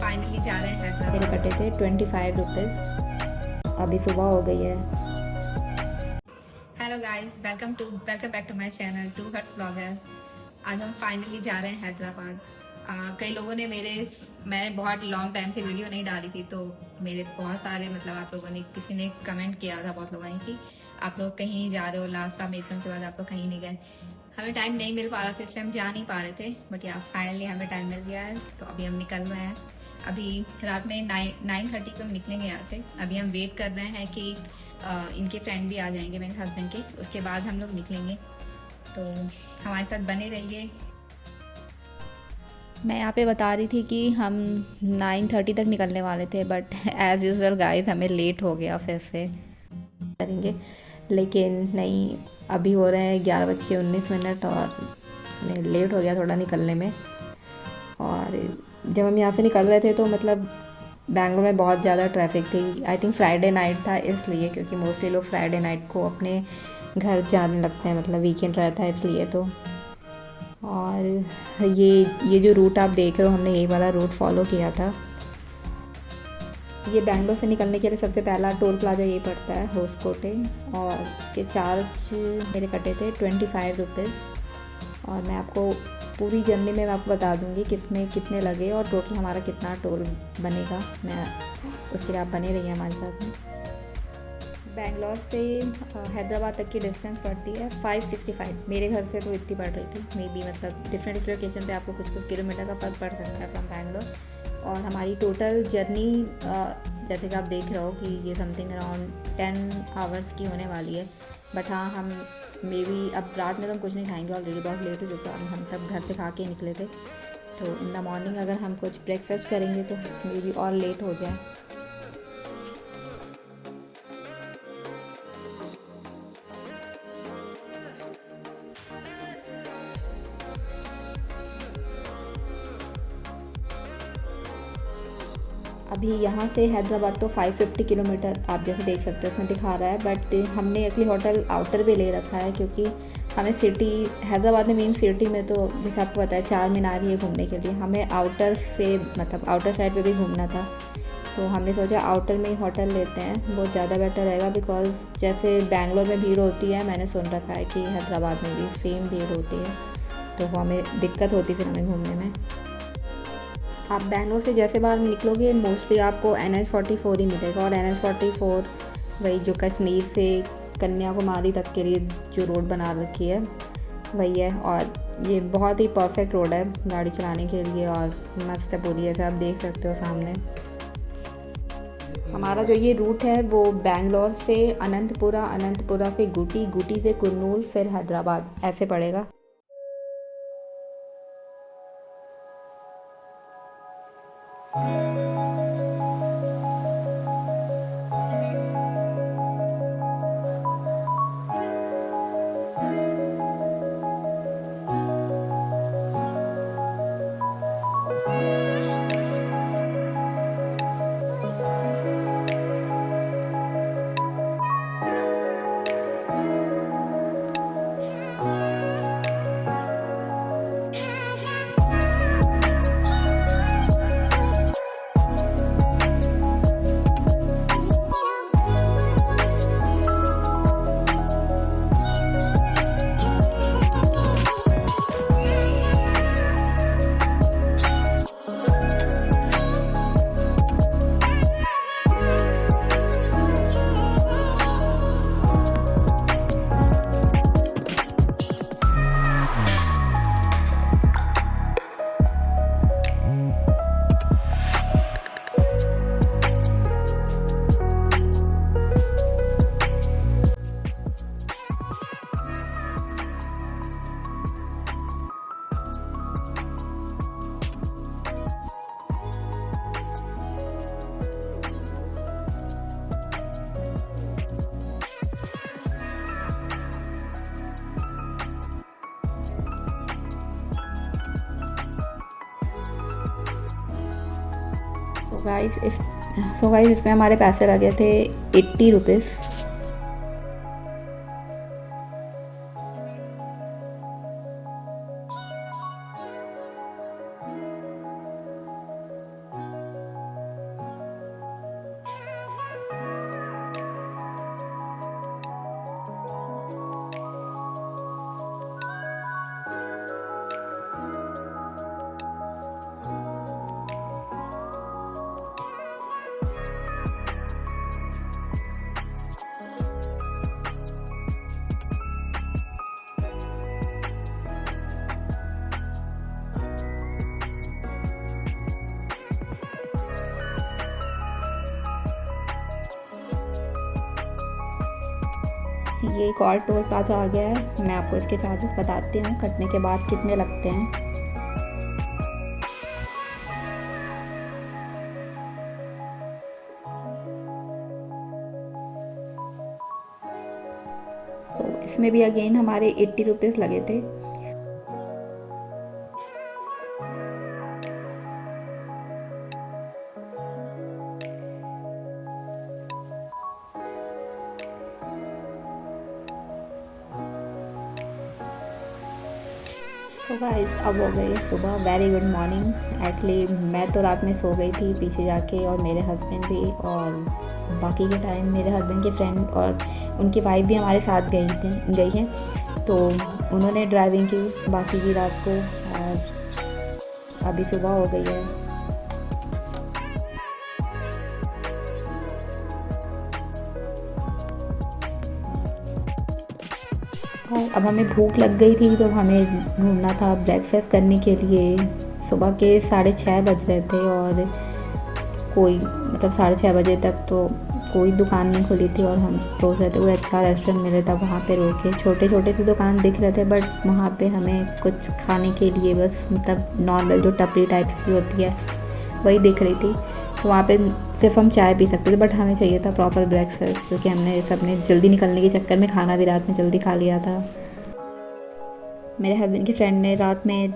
Finally जा रहे हैं हैदराबाद। मेरे कटे थे 25 रुपीज़। अभी सुबह हो गई है। Hello guys, welcome back to my channel to Harsh blogger. आज हम फाइनली जा रहे हैं हैदराबाद। कई लोगों ने मैं बहुत लॉन्ग टाइम से वीडियो नहीं डाली थी, तो मेरे बहुत सारे आप लोगों ने किसी ने कमेंट किया था बहुत लोगों ने कि आप लोग कहीं जा रहे हो, लास्ट टाइम मेसन के बाद आप लोग कहीं नहीं गए। हमें टाइम नहीं मिल पा रहा था, इसलिए हम जा नहीं पा रहे थे, बट यार फाइनली हमें टाइम मिल गया है, तो अभी हम निकल रहे हैं। अभी रात में 9:30 को हम निकलेंगे यहाँ से। अभी हम वेट कर रहे हैं कि इनके फ्रेंड भी आ जाएंगे, मेरे हस्बैंड के, उसके बाद हम लोग निकलेंगे। तो हमारे साथ बने रहिए। मैं यहाँ पे बता रही थी कि हम 9:30 तक निकलने वाले थे, बट एज़ यूजुअल गाइस हमें लेट हो गया, फिर से करेंगे। लेकिन नहीं, अभी हो रहे हैं 11:19 और हमें लेट हो गया थोड़ा निकलने में। और जब हम यहाँ से निकल रहे थे तो बैंगलोर में बहुत ज़्यादा ट्रैफिक थी। आई थिंक फ्राइडे नाइट था इसलिए, क्योंकि मोस्टली लोग फ्राइडे नाइट को अपने घर जाने लगते हैं, वीकेंड रहता है इसलिए। तो और ये जो रूट आप देख रहे हो, हमने यही वाला रूट फॉलो किया था। ये बैंगलोर से निकलने के लिए सबसे पहला टोल प्लाजा यही पड़ता है, होसकोटे, और इसके चार्ज मेरे कटे थे 25 रुपीज़। और मैं आपको पूरी जर्नी में मैं आपको बता दूंगी किसमें कितने लगे और टोटल हमारा कितना टोल बनेगा। मैं उसके लिए आप बने रहिए हमारे साथ में। बैंगलोर से हैदराबाद तक की डिस्टेंस पड़ती है 565। मेरे घर से तो इतनी पड़ रही थी, मे बी डिफरेंट लोकेशन पे आपको कुछ कुछ किलोमीटर का फ़र्क पड़ सकता है फ्रॉम बैंगलोर। और हमारी टोटल जर्नी जैसे कि आप देख रहे हो कि ये समथिंग अराउंड 10 आवर्स की होने वाली है। बट हाँ, हम मे बी अब रात में तो हम कुछ नहीं खाएंगे, ऑलरेडी बहुत लेट हो चुका है। हम सब घर से खा के निकले थे, तो इन द मॉर्निंग अगर हम कुछ ब्रेकफास्ट करेंगे तो मे बी और लेट हो जाए। अभी यहाँ से हैदराबाद तो 550 किलोमीटर आप जैसे देख सकते हो उसमें दिखा रहा है, बट हमने एक्चुअली होटल आउटर पे ले रखा है, क्योंकि हमें सिटी हैदराबाद में मेन सिटी में तो जैसे आपको पता है 4 मीनार ही है घूमने के लिए। हमें आउटर से आउटर साइड पे भी घूमना था, तो हमने सोचा आउटर में ही होटल लेते हैं, वो ज़्यादा बेटर रहेगा। बिकॉज़ जैसे बैंगलोर में भीड़ होती है, मैंने सुन रखा है कि हैदराबाद में भी सेम भीड़ होती है, तो वो हमें दिक्कत होती फिर हमें घूमने में। आप बैंगलोर से जैसे बाहर निकलोगे मोस्टली आपको NH44 ही मिलेगा, और NH44 वही जो कश्मीर से कन्याकुमारी तक के लिए जो रोड बना रखी है वही है। और ये बहुत ही परफेक्ट रोड है गाड़ी चलाने के लिए, और मस्त है पूरी, जैसे आप देख सकते हो सामने। हमारा जो ये रूट है वो बैंगलोर से अनंतपुरा, अनंतपुरा से गुटी, गुटी से कुरनूल, फिर हैदराबाद ऐसे पड़ेगा। सो गाइस इसमें हमारे पैसे लगे थे 80 रुपीज़। ये एक और टोल प्लाजा आ गया है, मैं आपको इसके चार्जेस बताती हूँ कटने के बाद कितने लगते हैं। इसमें भी अगेन हमारे 80 रुपीज़ लगे थे। तो गाइस अब हो गई सुबह। Very good morning. एक्चुअली मैं तो रात में सो गई थी पीछे जाके, और मेरे हस्बैंड भी, और बाकी के टाइम मेरे हस्बैंड के फ्रेंड और उनकी वाइफ भी हमारे साथ गई हैं, तो उन्होंने ड्राइविंग की बाकी की रात को, और अभी सुबह हो गई है। और अब हमें भूख लग गई थी, तो हमें ढूंढना था ब्रेकफास्ट करने के लिए। सुबह के 6:30 बज रहे थे, और कोई मतलब 6:30 बजे तक तो कोई दुकान नहीं खुली थी, और हम सोच रहे थे कोई अच्छा रेस्टोरेंट मिले तब वहाँ पे रोके। छोटे छोटे से दुकान दिख रहे थे, बट वहाँ पे हमें कुछ खाने के लिए बस मतलब नॉर्मल जो टपरी टाइप की होती है वही दिख रही थी। तो वहाँ पे सिर्फ हम चाय पी सकते थे, बट हमें चाहिए था प्रॉपर ब्रेकफास्ट, क्योंकि हमने सबने जल्दी निकलने के चक्कर में खाना भी रात में जल्दी खा लिया था। मेरे हस्बैंड के फ्रेंड ने रात में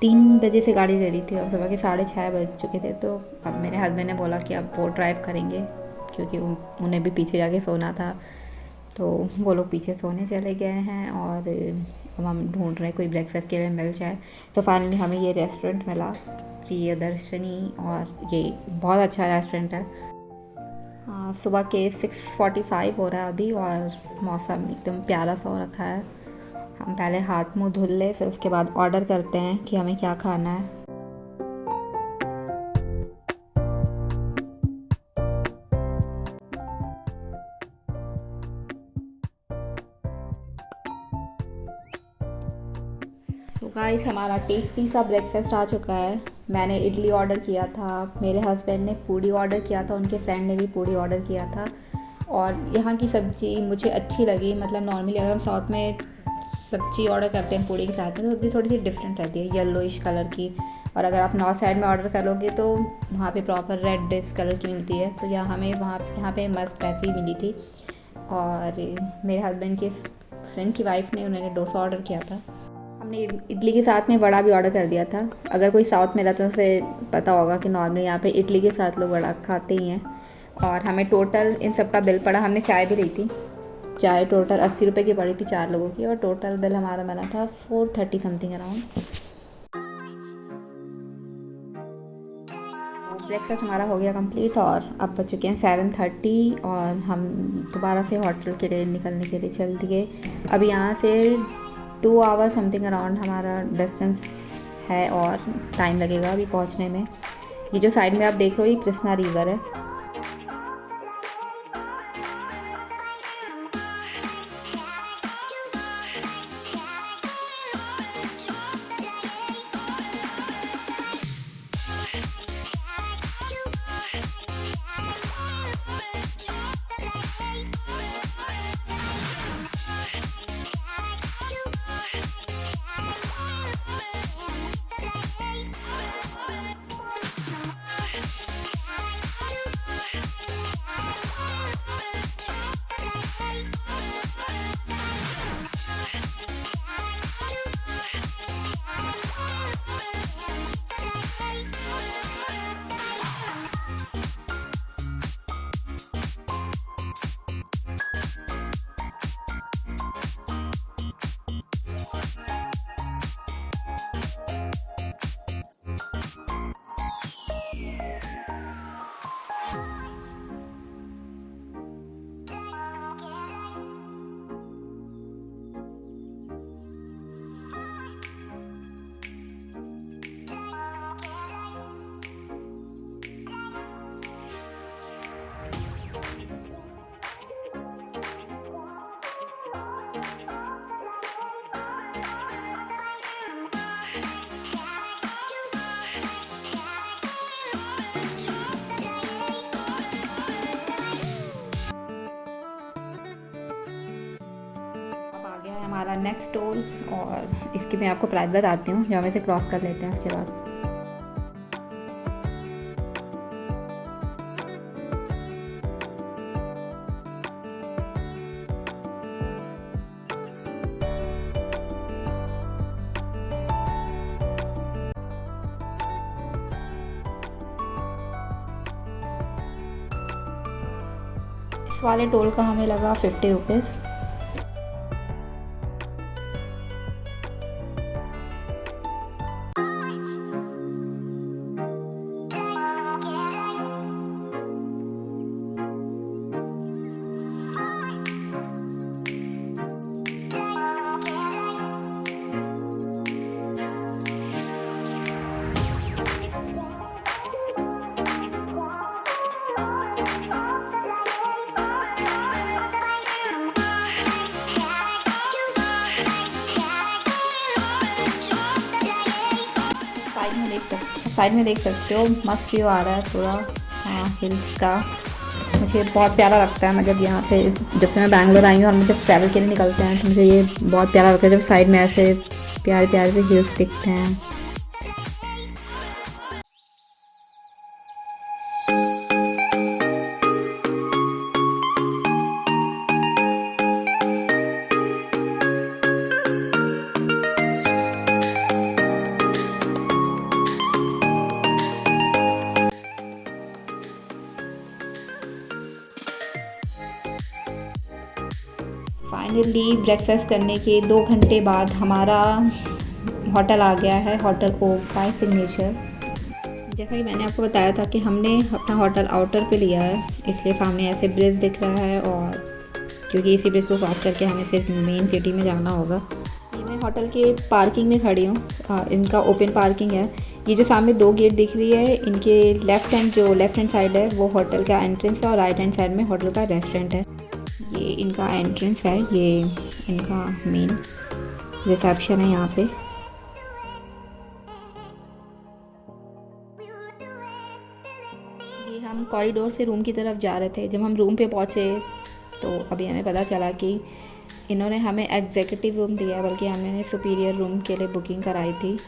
3 बजे से गाड़ी ले ली थी, और सुबह के 6:30 बज चुके थे। तो अब मेरे हस्बैंड ने बोला कि अब वो ड्राइव करेंगे, क्योंकि उन्हें भी पीछे जाके सोना था। तो वो लोग पीछे सोने चले गए हैं, और अब हम ढूंढ रहे हैं कोई ब्रेकफास्ट के लिए मिल जाए। तो फाइनली हमें ये रेस्टोरेंट मिला, प्रियदर्शनी, और ये बहुत अच्छा रेस्टोरेंट है। सुबह के 6:45 हो रहा है अभी, और मौसम एकदम प्यारा सा हो रखा है। हम पहले हाथ मुंह धुल ले, फिर उसके बाद ऑर्डर करते हैं कि हमें क्या खाना है। तो गाइस हमारा टेस्टी सा ब्रेकफास्ट आ चुका है। मैंने इडली ऑर्डर किया था, मेरे हस्बैंड ने पूड़ी ऑर्डर किया था, उनके फ्रेंड ने भी पूड़ी ऑर्डर किया था। और यहाँ की सब्ज़ी मुझे अच्छी लगी। मतलब नॉर्मली अगर हम साउथ में सब्ज़ी ऑर्डर करते हैं पूड़ी के साथ में, तो उसकी थोड़ी सी डिफरेंट रहती है, येलोइश कलर की। और अगर आप नॉर्थ साइड में ऑर्डर करोगे तो वहाँ पे प्रॉपर रेड कलर की मिलती है। तो हमें यहाँ पे मस्त वैसी ही मिली थी। और मेरे हस्बैंड के फ्रेंड की वाइफ ने, उन्होंने डोसा ऑर्डर किया था। हमने इडली के साथ में वड़ा भी ऑर्डर कर दिया था। अगर कोई साउथ में रहता है तो उसे पता होगा कि नॉर्मली यहाँ पे इडली के साथ लोग वड़ा खाते ही हैं। और हमें टोटल इन सब का बिल पड़ा, हमने चाय भी ली थी। चाय टोटल 80 रुपये की पड़ी थी 4 लोगों की, और टोटल बिल हमारा बना था 430 समथिंग अराउंड। ब्रेकफास्ट हमारा हो गया कंप्लीट, और अब बज चुके हैं 7:30, और हम दोबारा से होटल के लिए निकलने के लिए चल दिए। अब यहाँ से 2 आवर समथिंग अराउंड हमारा डिस्टेंस है, और टाइम लगेगा अभी पहुँचने में। ये जो साइड में आप देख रहे हो ये कृष्णा रिवर है। हमारा नेक्स्ट टोल, और इसकी मैं आपको प्राइस बताती हूँ, जो हमें से क्रॉस कर लेते हैं उसके बाद। इस वाले टोल का हमें लगा 50 रुपीज़। साइड में देख सकते हो मस्त व्यू आ रहा है पूरा हिल्स का। मुझे बहुत प्यारा लगता है, मतलब यहाँ पे जब से मैं बैंगलोर आई हूँ और मुझे ट्रैवल के लिए निकलते हैं तो मुझे ये बहुत प्यारा लगता है जब साइड में ऐसे प्यारे प्यारे से हिल्स दिखते हैं। फाइनली ब्रेकफास्ट करने के 2 घंटे बाद हमारा होटल आ गया है, होटल ओक बाय सिग्नेचर। जैसा कि मैंने आपको बताया था कि हमने अपना होटल आउटर पे लिया है, इसलिए सामने ऐसे ब्रिज दिख रहा है, और क्योंकि इसी ब्रिज को क्रॉस करके हमें फिर मेन सिटी में जाना होगा। ये मैं होटल के पार्किंग में खड़ी हूँ, इनका ओपन पार्किंग है। ये जो सामने 2 गेट दिख रही है, इनके लेफ़्ट हैंड साइड है वो होटल का एंट्रेंस है, और राइट हैंड साइड में होटल का रेस्टोरेंट है। ये इनका एंट्रेंस है, ये इनका मेन रिसेप्शन है यहाँ पे। ये हम कॉरिडोर से रूम की तरफ जा रहे थे। जब हम रूम पे पहुँचे तो अभी हमें पता चला कि इन्होंने हमें एग्जीक्यूटिव रूम दिया है, बल्कि हमने सुपीरियर रूम के लिए बुकिंग कराई थी,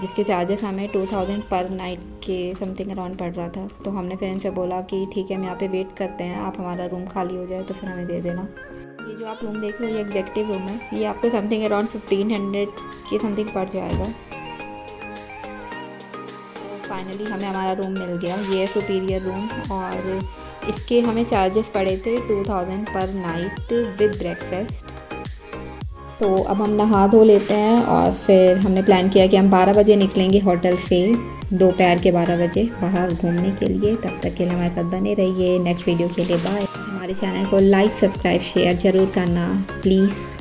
जिसके चार्जेस हमें 2000 पर नाइट के समथिंग अराउंड पड़ रहा था। तो हमने फिर इनसे बोला कि ठीक है, हम यहाँ पे वेट करते हैं, आप हमारा रूम खाली हो जाए तो फिर हमें दे देना। ये जो आप रूम देख रहे हो ये एग्जीक्यूटिव रूम है, ये आपको समथिंग अराउंड 1500 के समथिंग पड़ जाएगा। तो फाइनली हमें हमारा रूम मिल गया, ये है सुपीरियर रूम, और इसके हमें चार्जेस पड़े थे 2000 पर नाइट विद ब्रेकफास्ट। तो अब हम नहा धो लेते हैं, और फिर हमने प्लान किया कि हम 12 बजे निकलेंगे होटल से, दोपहर के 12 बजे बाहर घूमने के लिए। तब तक के लिए हमारे साथ बने रहिए। नेक्स्ट वीडियो के लिए बाय। हमारे चैनल को लाइक, सब्सक्राइब, शेयर ज़रूर करना प्लीज़।